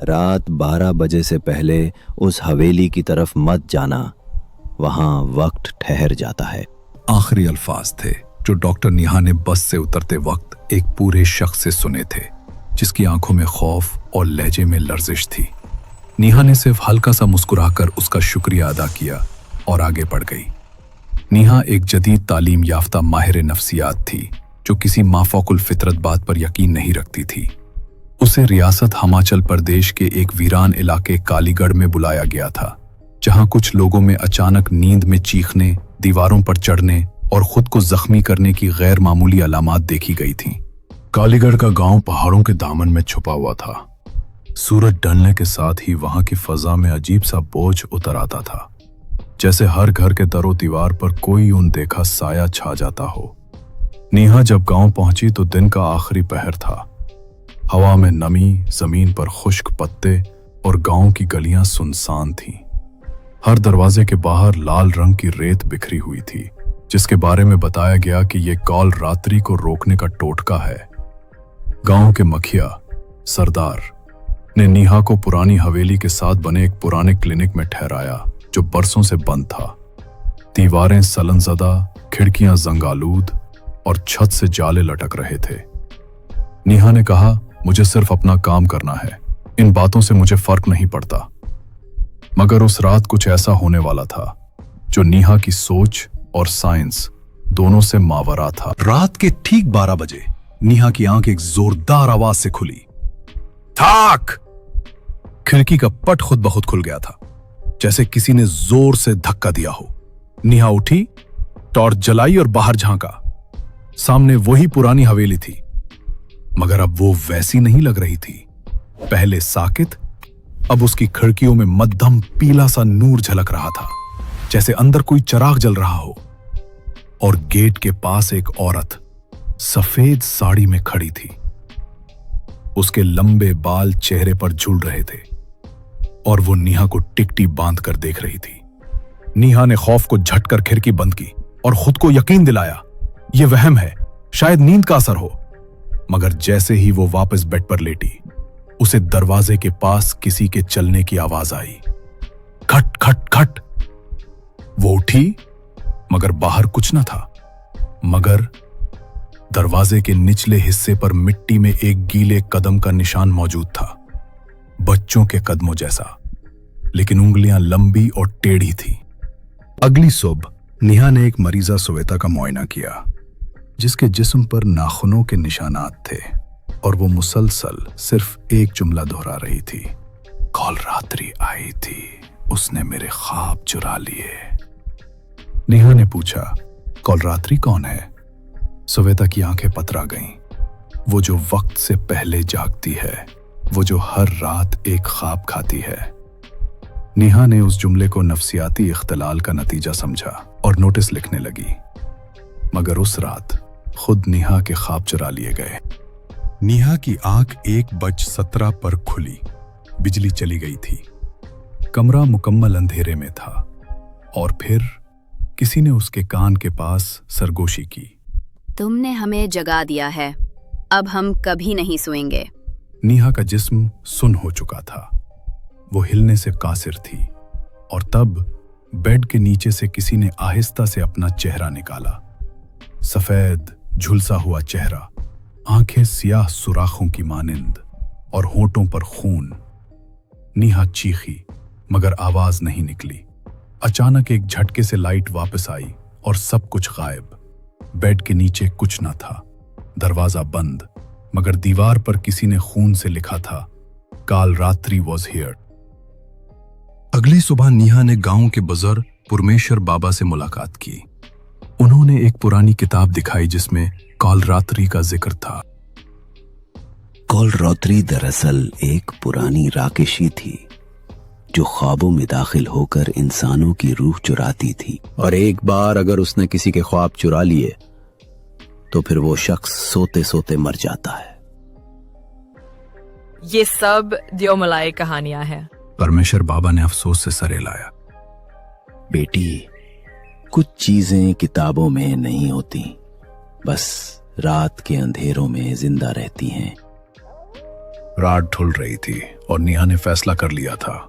रात 12 बजे से पहले उस हवेली की तरफ मत जाना, वहां वक्त ठहर जाता है। आखिरी अल्फाज थे जो डॉक्टर निहा ने बस से उतरते वक्त एक पूरे शख्स से सुने थे, जिसकी आंखों में खौफ और लहजे में लर्जिश थी। निहा ने सिर्फ हल्का सा मुस्कुराकर उसका शुक्रिया अदा किया और आगे बढ़ गई। निहा एक जदीद तालीम याफ्ता माहिर नफ्सियात थी जो किसी माफौकुल फितरत बात पर यकीन नहीं रखती थी। उसे रियासत हिमाचल प्रदेश के एक वीरान इलाके कालीगढ़ में बुलाया गया था, जहां कुछ लोगों में अचानक नींद में चीखने, दीवारों पर चढ़ने और खुद को जख्मी करने की गैर मामूली अलामात देखी गई थीं। कालीगढ़ का गांव पहाड़ों के दामन में छुपा हुआ था। सूरज ढलने के साथ ही वहां की फजा में अजीब सा बोझ उतर आता था, जैसे हर घर के दरो दीवार पर कोई अनदेखा साया छा जाता हो। नेहा जब गांव पहुंची तो दिन का आखिरी पहर था। हवा में नमी, जमीन पर खुश्क पत्ते और गांव की गलियां सुनसान थीं। हर दरवाजे के बाहर लाल रंग की रेत बिखरी हुई थी, जिसके बारे में बताया गया कि यह काल रात्रि को रोकने का टोटका है। गांव के मुखिया सरदार ने नेहा को पुरानी हवेली के साथ बने एक पुराने क्लिनिक में ठहराया, जो बरसों से बंद था। दीवारें सलनजदा, खिड़कियां जंगालूद और छत से जाले लटक रहे थे। नेहा ने कहा, मुझे सिर्फ अपना काम करना है, इन बातों से मुझे फर्क नहीं पड़ता। मगर उस रात कुछ ऐसा होने वाला था जो नेहा की सोच और साइंस दोनों से मावरा था। रात के ठीक 12 बजे नेहा की आंख एक जोरदार आवाज से खुली। ठाक! खिड़की का पट खुद ब खुद खुल गया था, जैसे किसी ने जोर से धक्का दिया हो। नेहा उठी, टॉर्च जलाई और बाहर झांका। सामने वही पुरानी हवेली थी, मगर अब वो वैसी नहीं लग रही थी। पहले साकित, अब उसकी खिड़कियों में मध्यम पीला सा नूर झलक रहा था, जैसे अंदर कोई चिराग जल रहा हो। और गेट के पास एक औरत सफेद साड़ी में खड़ी थी। उसके लंबे बाल चेहरे पर झूल रहे थे और वो नेहा को टिकटी बांध कर देख रही थी। नेहा ने खौफ को झटकर खिड़की बंद की और खुद को यकीन दिलाया, ये वहम है, शायद नींद का असर हो। मगर जैसे ही वो वापस बेड पर लेटी, उसे दरवाजे के पास किसी के चलने की आवाज आई। खट खट खट। वो उठी, मगर बाहर कुछ न था। मगर दरवाजे के निचले हिस्से पर मिट्टी में एक गीले कदम का निशान मौजूद था, बच्चों के कदमों जैसा, लेकिन उंगलियां लंबी और टेढ़ी थी। अगली सुबह नेहा ने एक मरीजा श्वेता का मुआयना किया, जिसके जिस्म पर नाखूनों के निशानात थे और वो मुसलसल सिर्फ एक जुमला दोहरा रही थी, कल रात्रि आई थी, उसने मेरे ख्वाब चुरा लिए। नेहा ने पूछा, कल रात्रि कौन है? श्वेता की आंखें पतरा गईं। वो जो वक्त से पहले जागती है, वो जो हर रात एक ख्वाब खाती है। नेहा ने उस जुमले को नफ्सियाती इख्तिलाल का नतीजा समझा और नोटिस लिखने लगी। मगर उस रात खुद नेहा के ख्वाब चुरा लिए गए। नेहा की आंख 1:17 पर खुली। बिजली चली गई थी। कमरा मुकम्मल अंधेरे में था और फिर किसी ने उसके कान के पास सरगोशी की। तुमने हमें जगा दिया है, अब हम कभी नहीं सोएंगे। नेहा का जिस्म सुन्न हो चुका था। वो हिलने से कासिर थी और तब बेड के नीचे से किसी ने आहिस्ता से अपना चेहरा निकाला। सफेद झुलसा हुआ चेहरा, आंखें सियाह सुराखों की मानिंद और होंठों पर खून। नेहा चीखी, मगर आवाज नहीं निकली। अचानक एक झटके से लाइट वापस आई और सब कुछ गायब। बेड के नीचे कुछ न था, दरवाजा बंद, मगर दीवार पर किसी ने खून से लिखा था, काल रात्रि वॉज हियर। अगली सुबह नेहा ने गांव के बुजुर्ग पुरमेश्वर बाबा से मुलाकात की। उन्होंने एक पुरानी किताब दिखाई जिसमें काल रात्रि का जिक्र था। काल रात्रि दरअसल एक पुरानी राकेशी थी, जो ख्वाबों में दाखिल होकर इंसानों की रूह चुराती थी, और एक बार अगर उसने किसी के ख्वाब चुरा लिए तो फिर वो शख्स सोते सोते मर जाता है। ये सब दियोमलाई कहानियां हैं। परमेश्वर बाबा ने अफसोस से सर हिलाया। बेटी, कुछ चीजें किताबों में नहीं होती, बस रात के अंधेरों में जिंदा रहती हैं। रात ढुल रही थी और नेहा ने फैसला कर लिया था,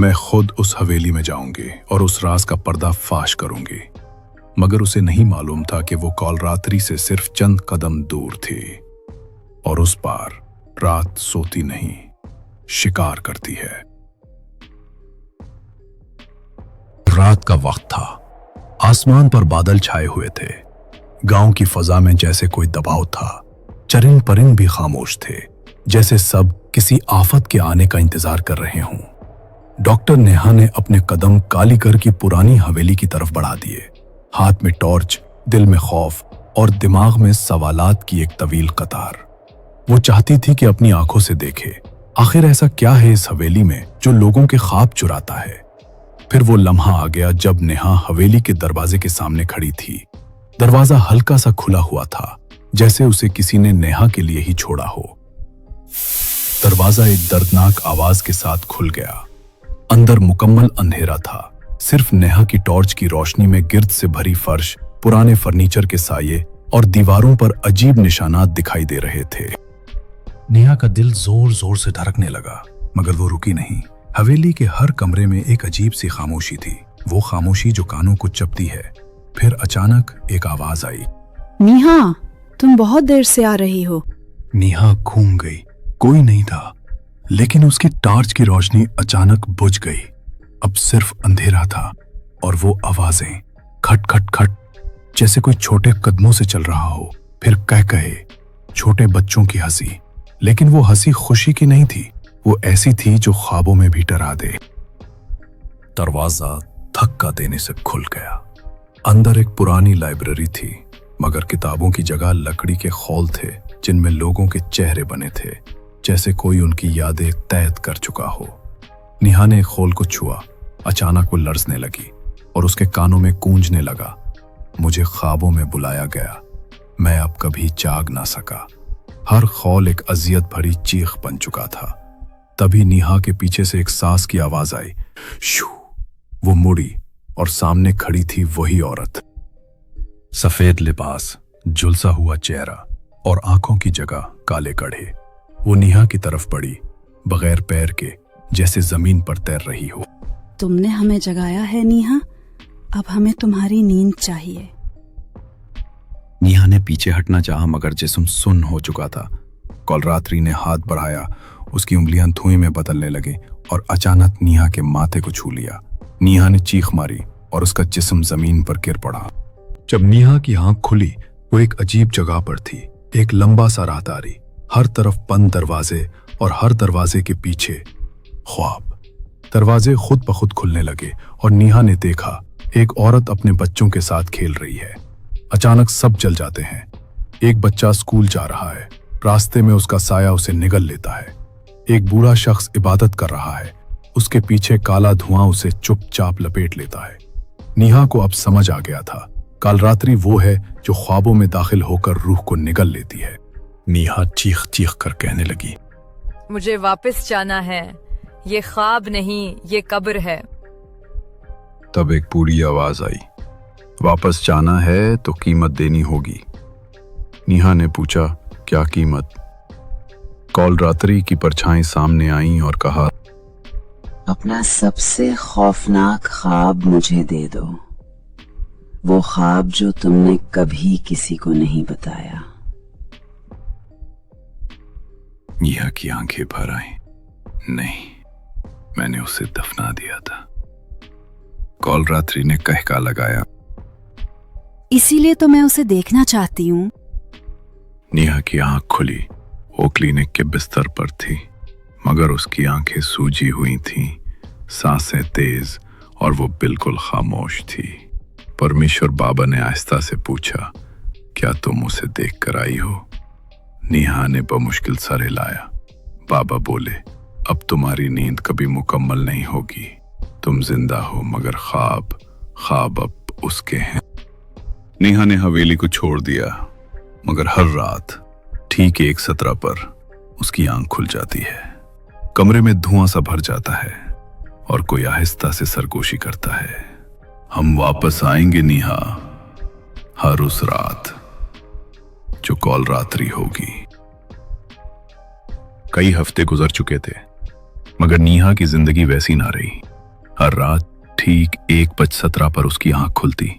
मैं खुद उस हवेली में जाऊंगी और उस राज का पर्दा फाश करूंगी। मगर उसे नहीं मालूम था कि वो कालरात्रि से सिर्फ चंद कदम दूर थी और उस पार रात सोती नहीं, शिकार करती है। रात का वक्त था। आसमान पर बादल छाए हुए थे। गांव की फजा में जैसे कोई दबाव था। चरिंद परिंद भी खामोश थे, जैसे सब किसी आफत के आने का इंतजार कर रहे हों। डॉक्टर नेहा ने अपने कदम कालीकर की पुरानी हवेली की तरफ बढ़ा दिए, हाथ में टॉर्च, दिल में खौफ और दिमाग में सवालात की एक तवील कतार। वो चाहती थी कि अपनी आंखों से देखे, आखिर ऐसा क्या है इस हवेली में जो लोगों के ख्वाब चुराता है। फिर वो लम्हा आ गया जब नेहा हवेली के दरवाजे के सामने खड़ी थी। दरवाजा हल्का सा खुला हुआ था, जैसे उसे किसी ने नेहा के लिए ही छोड़ा हो। दरवाजा एक दर्दनाक आवाज के साथ खुल गया। अंदर मुकम्मल अंधेरा था। सिर्फ नेहा की टॉर्च की रोशनी में गिर्द से भरी फर्श, पुराने फर्नीचर के साये और दीवारों पर अजीब निशानात दिखाई दे रहे थे। नेहा का दिल जोर जोर से धड़कने लगा, मगर वो रुकी नहीं। हवेली के हर कमरे में एक अजीब सी खामोशी थी, वो खामोशी जो कानों को चपती है। फिर अचानक एक आवाज आई, नेहा, तुम बहुत देर से आ रही हो। नेहा घूम गई। कोई नहीं था, लेकिन उसकी टॉर्च की रोशनी अचानक बुझ गई। अब सिर्फ अंधेरा था और वो आवाजें, खट खट खट, जैसे कोई छोटे कदमों से चल रहा हो। फिर कह कहे, छोटे बच्चों की हंसी, लेकिन वो हंसी खुशी की नहीं थी, वो ऐसी थी जो ख्वाबों में भी डरा दे। दरवाजा धक्का देने से खुल गया। अंदर एक पुरानी लाइब्रेरी थी, मगर किताबों की जगह लकड़ी के खौल थे जिनमें लोगों के चेहरे बने थे, जैसे कोई उनकी यादें तैद कर चुका हो। नेहा ने खोल को छुआ। अचानक वो लरजने लगी और उसके कानों में गूंजने लगा, मुझे ख्वाबों में बुलाया गया, मैं अब कभी जाग ना सका। हर खौल एक अजियत भरी चीख बन चुका था। तभी नेहा के पीछे से एक सांस की आवाज आई, शू। वो मुड़ी और सामने खड़ी थी वही औरत। सफेद लिबास, झुलसा हुआ चेहरा और आंखों की जगह काले कड़े। वो नेहा की तरफ बढ़ी, बगैर पैर के, जैसे जमीन पर तैर रही हो। तुमने हमें जगाया है नेहा, अब हमें तुम्हारी नींद चाहिए। नेहा ने पीछे हटना चाहा, मगर जिस्म सुन्न हो चुका था। कालरात्रि ने हाथ बढ़ाया, उसकी उंगलियां धुएं में बदलने लगी और अचानक नेहा के माथे को छू लिया। नेहा ने चीख मारी और उसका जिस्म जमीन पर गिर पड़ा। जब नेहा की आंख खुली, वो एक अजीब जगह पर थी। एक लंबा सा राहदारी, हर तरफ बंद दरवाजे और हर दरवाजे के पीछे ख्वाब। दरवाजे खुद ब खुद खुलने लगे और नेहा ने देखा एक औरत अपने बच्चों के साथ खेल रही है। अचानक सब जल जाते हैं। एक बच्चा स्कूल जा रहा है, रास्ते में उसका साया उसे निगल लेता है। एक बूढ़ा शख्स इबादत कर रहा है, उसके पीछे काला धुआं उसे चुपचाप लपेट लेता है। नेहा को अब समझ आ गया था, कालरात्रि वो है जो ख्वाबों में दाखिल होकर रूह को निगल लेती है। नेहा चीख चीख कर कहने लगी, मुझे वापस जाना है, ये ख्वाब नहीं, ये कब्र है। तब एक बूढ़ी आवाज आई, वापस जाना है तो कीमत देनी होगी। नेहा ने पूछा, क्या कीमत? कालरात्रि की परछाई सामने आई और कहा, अपना सबसे खौफनाक ख्वाब मुझे दे दो, वो ख्वाब जो तुमने कभी किसी को नहीं बताया। नेहा की आंखें भर आई। नहीं, मैंने उसे दफना दिया था। कालरात्रि ने कहका लगाया, इसीलिए तो मैं उसे देखना चाहती हूँ। नेहा की आंख खुली। वो क्लिनिक के बिस्तर पर थी, मगर उसकी आंखें सूजी हुई थीं, सांसें तेज और वो बिल्कुल खामोश थी। परमेश्वर बाबा ने आहिस्ता से पूछा, क्या तुम उसे देख कर आई हो? नेहा ने बमुश्किल सर हिलाया। बाबा बोले, अब तुम्हारी नींद कभी मुकम्मल नहीं होगी। तुम जिंदा हो, मगर ख्वाब अब उसके हैं। नेहा ने हवेली को छोड़ दिया, मगर हर रात ठीक 1:17 पर उसकी आंख खुल जाती है। कमरे में धुआं सा भर जाता है और कोई आहिस्ता से सरगोशी करता है, हम वापस आएंगे नेहा, हर उस रात जो कालरात्रि होगी। कई हफ्ते गुजर चुके थे, मगर नीहा की जिंदगी वैसी ना रही। हर रात ठीक 1:17 पर उसकी आंख खुलती,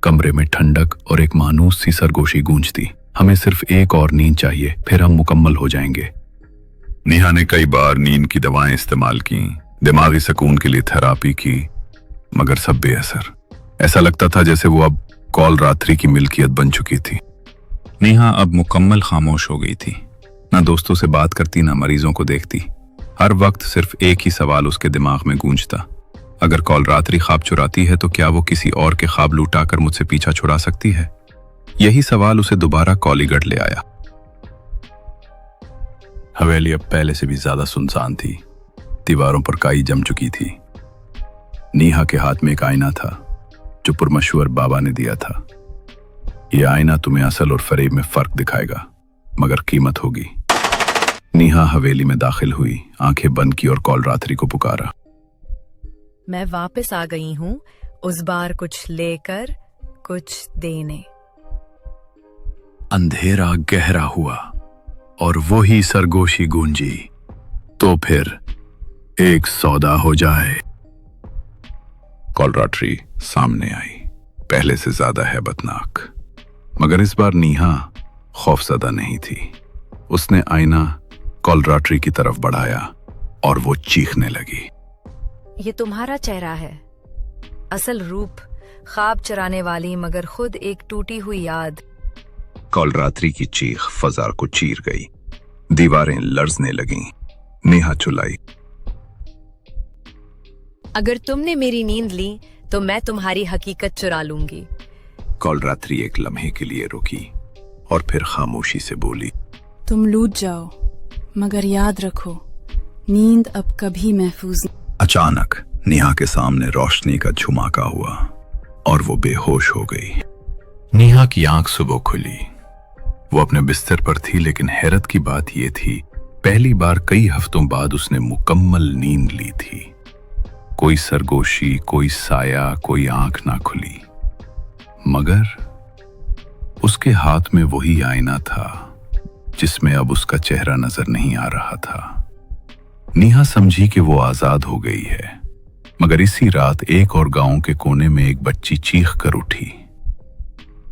कमरे में ठंडक और एक मानूस सी सरगोशी गूंजती। हमें सिर्फ एक और नींद चाहिए, फिर हम मुकम्मल हो जाएंगे। नेहा ने कई बार नींद की दवाएं इस्तेमाल की, दिमागी सुकून के लिए थेरापी की, मगर सब बेअसर। ऐसा लगता था जैसे वो अब कॉल रात्रि की मिल्कियत बन चुकी थी। नेहा अब मुकम्मल खामोश हो गई थी, ना दोस्तों से बात करती, ना मरीजों को देखती। हर वक्त सिर्फ एक ही सवाल उसके दिमाग में गूंजता, अगर कॉल रात्रि ख्वाब चुराती है तो क्या वो किसी और के ख्वाब लुटाकर मुझसे पीछा छुड़ा सकती है? यही सवाल उसे दोबारा कॉलीगढ़ ले आया। हवेली अब पहले से भी ज्यादा सुनसान थी, दीवारों पर काई जम चुकी थी। नीहा के हाथ में एक आईना था जो पुरमशहूर बाबा ने दिया था। यह आईना तुम्हें असल और फरेब में फर्क दिखाएगा, मगर कीमत होगी। नीहा हवेली में दाखिल हुई, आंखें बंद की और कॉल रात्रि को पुकारा। मैं वापस आ गई हूँ, उस बार कुछ लेकर कुछ देने। अंधेरा गहरा हुआ और वही सरगोशी गूंजी, तो फिर एक सौदा हो जाए। कॉल रात्रि सामने आई, पहले से ज्यादा हैबतनाक, मगर इस बार नीहा खौफजदा नहीं थी। उसने आईना कॉल रात्रि की तरफ बढ़ाया और वो चीखने लगी। ये तुम्हारा चेहरा है, असल रूप ख्वाब चराने वाली मगर खुद एक टूटी हुई याद। कॉल रात्रि की चीख फजा को चीर गई, दीवारें लर्जने लगीं। नेहा चिल्लाई, अगर तुमने मेरी नींद ली तो मैं तुम्हारी हकीकत चुरा लूंगी। कॉल रात्रि एक लम्हे के लिए रुकी और फिर खामोशी से बोली, तुम लूट जाओ, मगर याद रखो, नींद अब कभी महफूज नहीं। अचानक नेहा के सामने रोशनी का झुमाका हुआ और वो बेहोश हो गई। नेहा की आंख सुबह खुली। वो अपने बिस्तर पर थी, लेकिन हैरत की बात यह थी, पहली बार कई हफ्तों बाद उसने मुकम्मल नींद ली थी। कोई सरगोशी, कोई साया, कोई आंख ना खुली, मगर उसके हाथ में वही आईना था जिसमें अब उसका चेहरा नजर नहीं आ रहा था। नेहा समझी कि वो आजाद हो गई है, मगर इसी रात एक और गांव के कोने में एक बच्ची चीख कर उठी,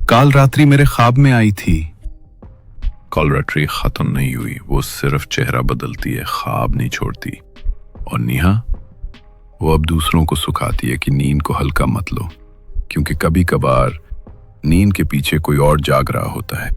काल रात्रि मेरे ख्वाब में आई थी। कॉल रात्रि खत्म नहीं हुई, वो सिर्फ चेहरा बदलती है, ख्वाब नहीं छोड़ती। और नेहा, वो अब दूसरों को सिखाती है कि नींद को हल्का मत लो, क्योंकि कभी कभार नींद के पीछे कोई और जाग रहा होता है।